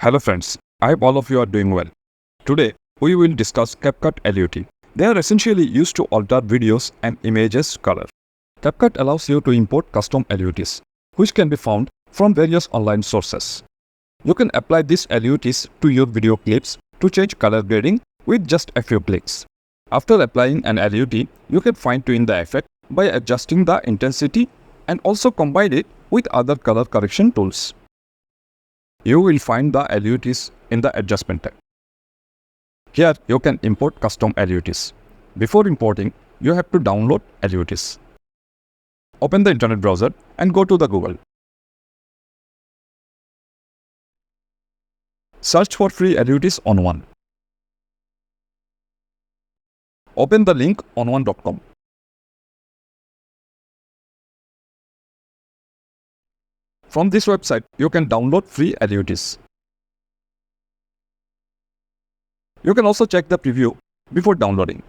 Hello friends, I hope all of you are doing well. Today, we will discuss CapCut LUT. They are essentially used to alter videos and images color. CapCut allows you to import custom LUTs, which can be found from various online sources. You can apply these LUTs to your video clips to change color grading with just a few clicks. After applying an LUT, you can fine-tune the effect by adjusting the intensity and also combine it with other color correction tools. You will find the LUTs in the Adjustment tab. Here, you can import custom LUTs. Before importing, you have to download LUTs. Open the internet browser and go to the Google. Search for free LUTs ON1. Open the link on1.com. From this website, you can download free LUTs. You can also check the preview before downloading.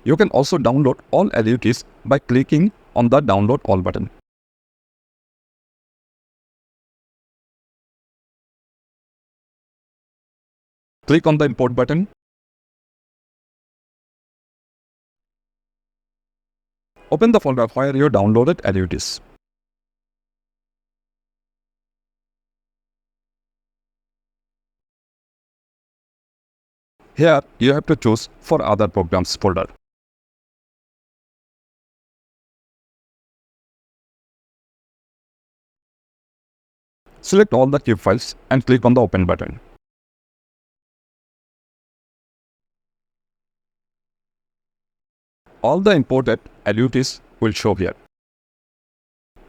You can also download all LUTs by clicking on the Download All button. Click on the Import button. Open the folder where you downloaded LUTs. Here, you have to choose For Other Programs folder. Select all the clip files and click on the Open button. All the imported LUTs will show here.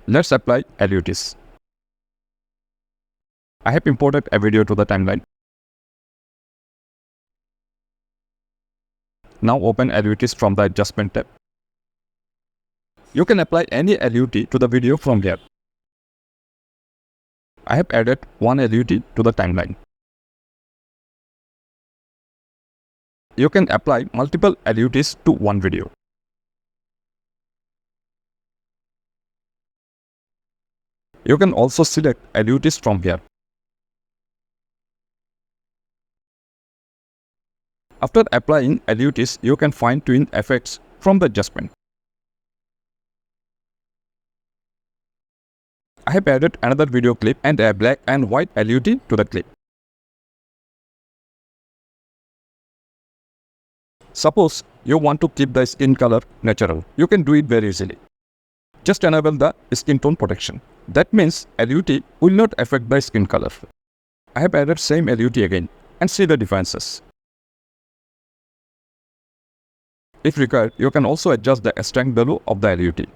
Let's apply LUTs. I have imported a video to the timeline. Now open LUTs from the Adjustment tab. You can apply any LUT to the video from here. I have added one LUT to the timeline. You can apply multiple LUTs to one video. You can also select LUTs from here. After applying LUTs, you can fine-tune effects from the adjustment. I have added another video clip and a black and white LUT to the clip. Suppose you want to keep the skin color natural. You can do it very easily. Just enable the skin tone protection. That means LUT will not affect the skin color. I have added same LUT again and see the differences. If required, you can also adjust the strength value of the LUT.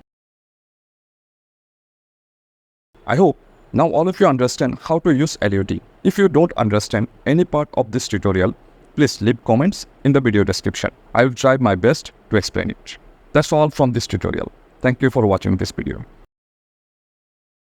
I hope now all of you understand how to use LUT. If you don't understand any part of this tutorial, please leave comments in the video description. I will try my best to explain it. That's all from this tutorial. Thank you for watching this video.